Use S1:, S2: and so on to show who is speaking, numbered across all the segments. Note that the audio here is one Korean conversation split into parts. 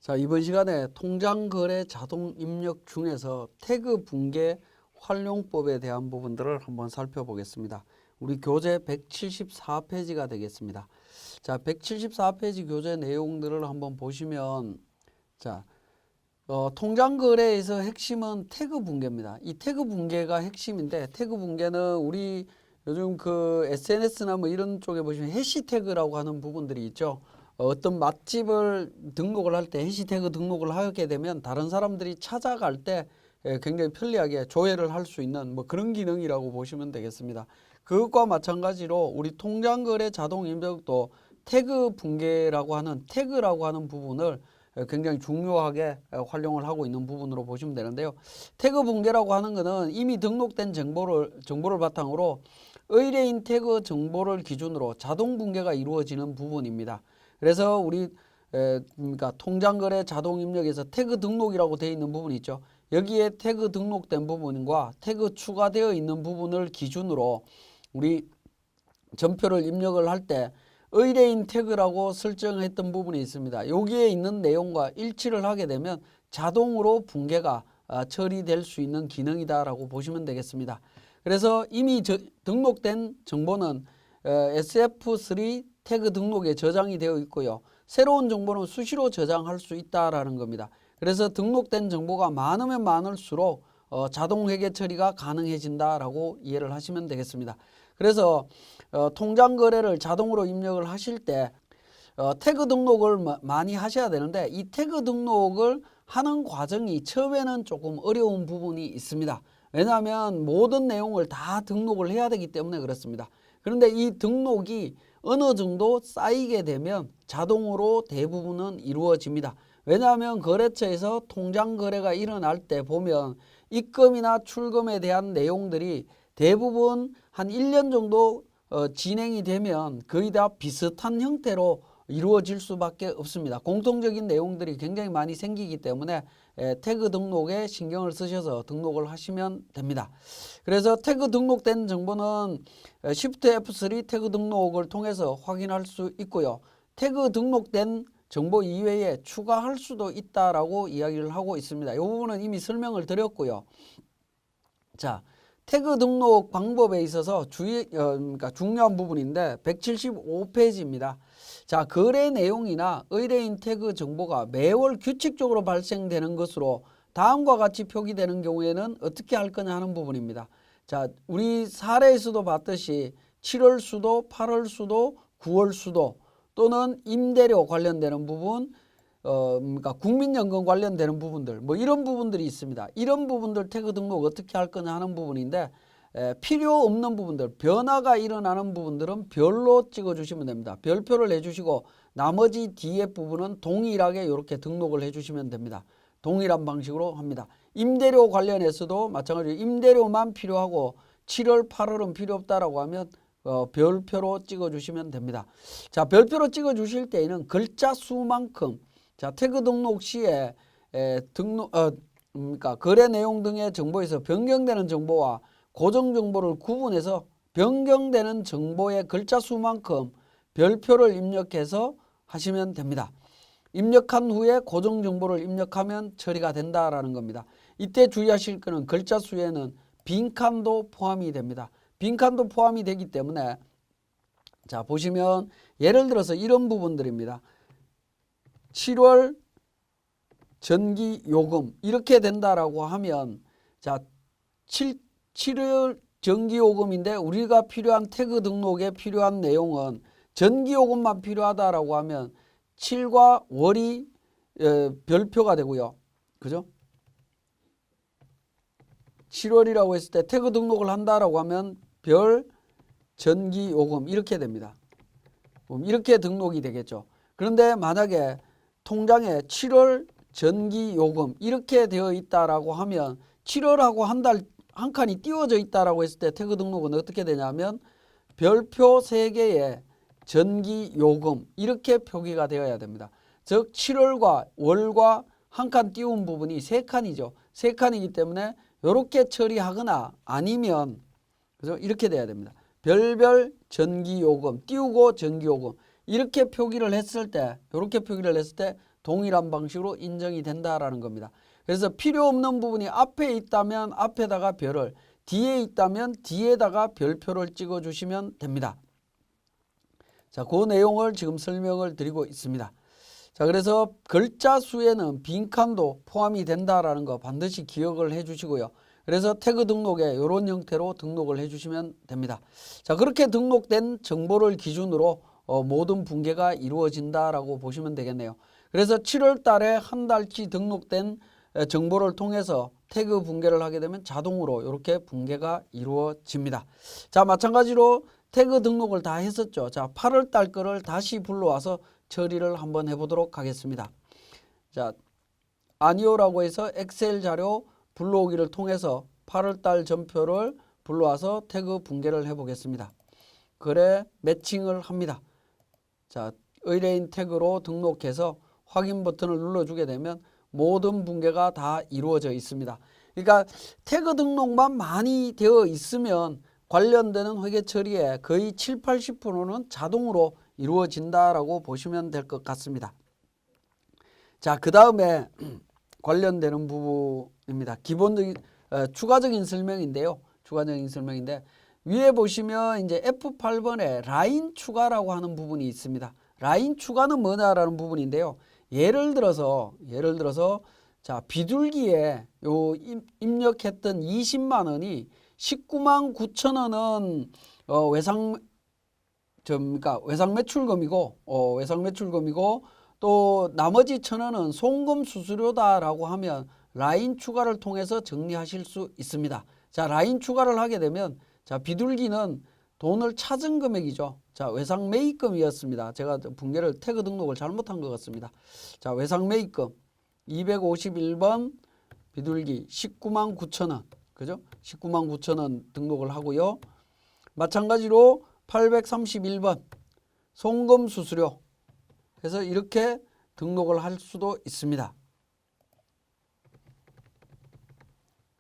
S1: 자, 이번 시간에 통장거래 자동 입력 중에서 태그 붕괴 활용법에 대한 부분들을 한번 살펴보겠습니다. 우리 교재 174페이지가 되겠습니다. 자, 174페이지 교재 내용들을 한번 보시면 자, 통장거래에서 핵심은 태그 붕괴입니다. 이 태그 붕괴가 핵심인데, 태그 붕괴는 우리 요즘 그 SNS나 뭐 이런 쪽에 보시면 해시태그라고 하는 부분들이 있죠. 어떤 맛집을 등록을 할 때 해시태그 등록을 하게 되면 다른 사람들이 찾아갈 때 굉장히 편리하게 조회를 할 수 있는 뭐 그런 기능이라고 보시면 되겠습니다. 그것과 마찬가지로 우리 통장거래 자동 입력도 태그 붕괴라고 하는 태그라고 하는 부분을 굉장히 중요하게 활용을 하고 있는 부분으로 보시면 되는데요. 태그 붕괴라고 하는 것은 이미 등록된 정보를 바탕으로 의뢰인 태그 정보를 기준으로 자동 붕괴가 이루어지는 부분입니다. 그래서 우리 그러니까 통장거래 자동 입력에서 태그 등록이라고 되어 있는 부분이 있죠. 여기에 태그 등록된 부분과 태그 추가되어 있는 부분을 기준으로 우리 전표를 입력을 할 때 의뢰인 태그라고 설정했던 부분이 있습니다. 여기에 있는 내용과 일치를 하게 되면 자동으로 붕괴가 처리될 수 있는 기능이다라고 보시면 되겠습니다. 그래서 이미 등록된 정보는 SF3 태그 등록에 저장이 되어 있고요. 새로운 정보는 수시로 저장할 수 있다라는 겁니다. 그래서 등록된 정보가 많으면 많을수록 자동 회계 처리가 가능해진다라고 이해를 하시면 되겠습니다. 그래서 통장 거래를 자동으로 입력을 하실 때 태그 등록을 많이 하셔야 되는데, 이 태그 등록을 하는 과정이 처음에는 조금 어려운 부분이 있습니다. 왜냐하면 모든 내용을 다 등록을 해야 되기 때문에 그렇습니다. 그런데 이 등록이 어느 정도 쌓이게 되면 자동으로 대부분은 이루어집니다. 왜냐하면 거래처에서 통장 거래가 일어날 때 보면 입금이나 출금에 대한 내용들이 대부분 한 1년 정도 진행이 되면 거의 다 비슷한 형태로 이루어질 수밖에 없습니다. 공통적인 내용들이 굉장히 많이 생기기 때문에 태그 등록에 신경을 쓰셔서 등록을 하시면 됩니다. 그래서 태그 등록된 정보는 Shift F3 태그 등록을 통해서 확인할 수 있고요. 태그 등록된 정보 이외에 추가할 수도 있다라고 이야기를 하고 있습니다. 이 부분은 이미 설명을 드렸고요. 자, 태그 등록 방법에 있어서 그러니까 중요한 부분인데 175페이지입니다. 자, 거래 내용이나 의뢰인 태그 정보가 매월 규칙적으로 발생되는 것으로 다음과 같이 표기되는 경우에는 어떻게 할 거냐 하는 부분입니다. 자, 우리 사례에서도 봤듯이 7월 수도, 8월 수도, 9월 수도 또는 임대료 관련되는 부분, 그러니까 국민연금 관련되는 부분들, 뭐 이런 부분들이 있습니다. 이런 부분들 태그 등록 어떻게 할 거냐 하는 부분인데, 필요 없는 부분들, 변화가 일어나는 부분들은 별로 찍어주시면 됩니다. 별표를 해주시고 나머지 뒤에 부분은 동일하게 이렇게 등록을 해주시면 됩니다. 동일한 방식으로 합니다. 임대료 관련해서도 마찬가지로 임대료만 필요하고 7월, 8월은 필요 없다라고 하면 별표로 찍어주시면 됩니다. 자, 별표로 찍어주실 때에는 글자 수만큼, 자, 태그 등록 시에 그러니까 거래 내용 등의 정보에서 변경되는 정보와 고정 정보를 구분해서 변경되는 정보의 글자 수만큼 별표를 입력해서 하시면 됩니다. 입력한 후에 고정 정보를 입력하면 처리가 된다라는 겁니다. 이때 주의하실 것은 글자 수에는 빈칸도 포함이 됩니다. 빈칸도 포함이 되기 때문에, 자, 보시면 예를 들어서 이런 부분들입니다. 7월 전기 요금 이렇게 된다라고 하면, 자, 7월 전기요금인데 우리가 필요한 태그 등록에 필요한 내용은 전기요금만 필요하다라고 하면 7과 월이 별표가 되고요. 그죠? 7월이라고 했을 때 태그 등록을 한다라고 하면 별 전기요금 이렇게 됩니다. 이렇게 등록이 되겠죠. 그런데 만약에 통장에 7월 전기요금 이렇게 되어 있다라고 하면 7월하고 한 칸이 띄워져 있다라고 했을 때 태그 등록은 어떻게 되냐면 별표 3개에 전기요금 이렇게 표기가 되어야 됩니다. 즉 7월과 월과 한 칸 띄운 부분이 3칸이죠. 3칸이기 때문에 이렇게 처리하거나 아니면, 그죠? 이렇게 돼야 됩니다. 별별 전기요금 띄우고 전기요금 이렇게 표기를 했을 때, 이렇게 표기를 했을 때 동일한 방식으로 인정이 된다라는 겁니다. 그래서 필요 없는 부분이 앞에 있다면 앞에다가 별을, 뒤에 있다면 뒤에다가 별표를 찍어 주시면 됩니다. 자, 그 내용을 지금 설명을 드리고 있습니다. 자, 그래서 글자 수에는 빈칸도 포함이 된다라는 거 반드시 기억을 해 주시고요. 그래서 태그 등록에 이런 형태로 등록을 해 주시면 됩니다. 자, 그렇게 등록된 정보를 기준으로 모든 붕괴가 이루어진다라고 보시면 되겠네요. 그래서 7월 달에 한 달치 등록된 정보를 통해서 태그 붕괴를 하게 되면 자동으로 이렇게 붕괴가 이루어집니다. 자, 마찬가지로 태그 등록을 다 했었죠. 자, 8월 달 거를 다시 불러와서 처리를 한번 해보도록 하겠습니다. 자, 아니오라고 해서 엑셀 자료 불러오기를 통해서 8월 달 전표를 불러와서 태그 붕괴를 해보겠습니다. 그래 매칭을 합니다. 자, 의뢰인 태그로 등록해서 확인 버튼을 눌러주게 되면 모든 붕괴가 다 이루어져 있습니다. 그러니까 태그 등록만 많이 되어 있으면 관련되는 회계 처리에 거의 7, 80%는 자동으로 이루어진다라고 보시면 될 것 같습니다. 자, 그 다음에 관련되는 부분입니다. 기본적인 추가적인 설명인데요. 추가적인 설명인데 위에 보시면 이제 F8번에 라인 추가라고 하는 부분이 있습니다. 라인 추가는 뭐냐라는 부분인데요. 예를 들어서 자, 비둘기에 요 입력했던 20만 원이 19만 9천 원은 외상 매출금이고 또 나머지 1,000원은 송금 수수료다라고 하면 라인 추가를 통해서 정리하실 수 있습니다. 자, 라인 추가를 하게 되면 자, 비둘기는 돈을 찾은 금액이죠. 자, 외상 매입금이었습니다. 제가 붕괴를 태그 등록을 잘못한 것 같습니다. 자, 외상 매입금 251번 비둘기 19만 9천 원. 그죠? 19만 9천 원 등록을 하고요. 마찬가지로 831번 송금 수수료 해서 이렇게 등록을 할 수도 있습니다.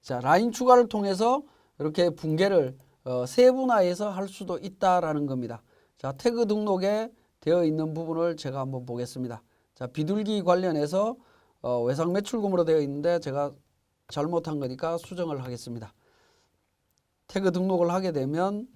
S1: 자, 라인 추가를 통해서 이렇게 붕괴를 세분화해서 할 수도 있다라는 겁니다. 자, 태그 등록에 되어 있는 부분을 제가 한번 보겠습니다. 자, 비둘기 관련해서 외상 매출금으로 되어 있는데 제가 잘못한 거니까 수정을 하겠습니다. 태그 등록을 하게 되면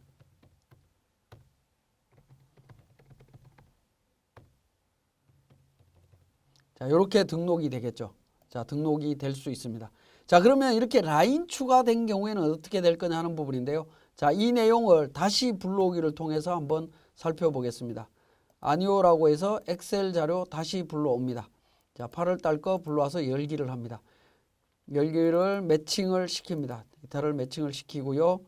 S1: 자, 이렇게 등록이 되겠죠. 자, 등록이 될 수 있습니다. 자, 그러면 이렇게 라인 추가된 경우에는 어떻게 될 거냐 하는 부분인데요. 자, 이 내용을 다시 불러오기를 통해서 한번 살펴보겠습니다. 아니오라고 해서 엑셀 자료 다시 불러옵니다. 자, 8월 달 거 불러와서 열기를 합니다. 열기를 매칭을 시킵니다. 데이터를 매칭을 시키고요.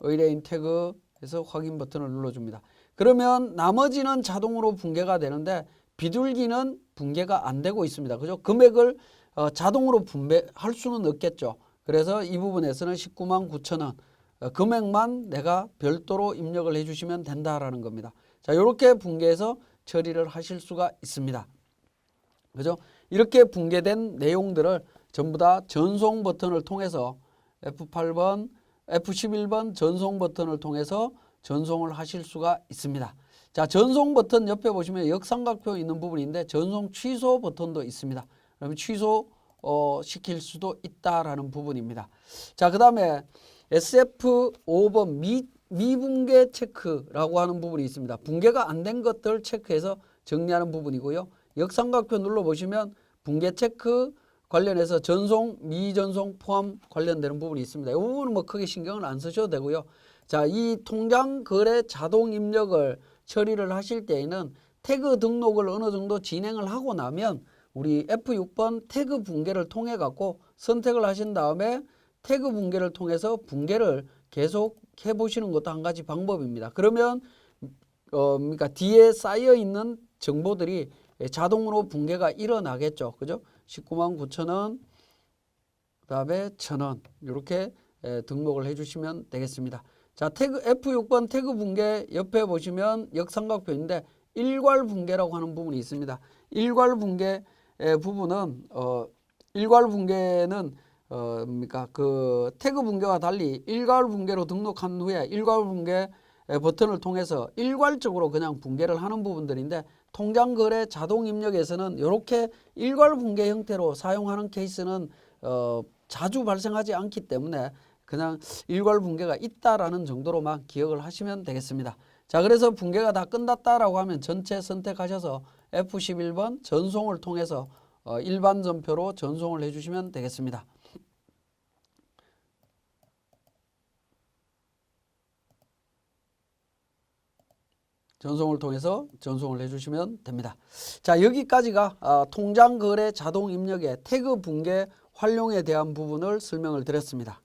S1: 의뢰인 태그에서 확인 버튼을 눌러줍니다. 그러면 나머지는 자동으로 붕괴가 되는데 비둘기는 붕괴가 안 되고 있습니다. 그죠? 금액을 자동으로 분배할 수는 없겠죠. 그래서 이 부분에서는 19만 9천 원 금액만 내가 별도로 입력을 해주시면 된다라는 겁니다. 자, 이렇게 붕괴해서 처리를 하실 수가 있습니다. 그죠? 이렇게 붕괴된 내용들을 전부 다 전송 버튼을 통해서 F8번, F11번 전송 버튼을 통해서 전송을 하실 수가 있습니다. 자, 전송 버튼 옆에 보시면 역삼각표 있는 부분인데 전송 취소 버튼도 있습니다. 그러면 취소 시킬 수도 있다라는 부분입니다. 자, 그 다음에 SF5번 미붕괴 체크라고 하는 부분이 있습니다. 붕괴가 안 된 것들 체크해서 정리하는 부분이고요. 역삼각표 눌러보시면 붕괴 체크 관련해서 전송, 미전송 포함 관련되는 부분이 있습니다. 이 부분은 뭐 크게 신경을 안 쓰셔도 되고요. 자, 이 통장 거래 자동 입력을 처리를 하실 때에는 태그 등록을 어느 정도 진행을 하고 나면 우리 F6번 태그 붕괴를 통해 갖고 선택을 하신 다음에 태그 붕괴를 통해서 붕괴를 계속 해보시는 것도 한 가지 방법입니다. 그러면 그러니까 뒤에 쌓여 있는 정보들이 자동으로 붕괴가 일어나겠죠. 그죠? 19만 9천 원, 그 다음에 1,000원 이렇게 등록을 해주시면 되겠습니다. 자, 태그 F6번 태그 붕괴 옆에 보시면 역삼각표인데 일괄 붕괴라고 하는 부분이 있습니다. 일괄 붕괴 부분은 일괄 붕괴는 그러니까 그 태그 붕괴와 달리 일괄 붕괴로 등록한 후에 일괄 붕괴 버튼을 통해서 일괄적으로 그냥 붕괴를 하는 부분들인데 통장거래 자동 입력에서는 이렇게 일괄분계 형태로 사용하는 케이스는 자주 발생하지 않기 때문에 그냥 일괄분계가 있다라는 정도로만 기억을 하시면 되겠습니다. 자, 그래서 분계가 다 끝났다라고 하면 전체 선택하셔서 F11번 전송을 통해서 일반 전표로 전송을 해주시면 되겠습니다. 전송을 통해서 전송을 해주시면 됩니다. 자, 여기까지가 통장거래 자동 입력의 태그 분계 활용에 대한 부분을 설명을 드렸습니다.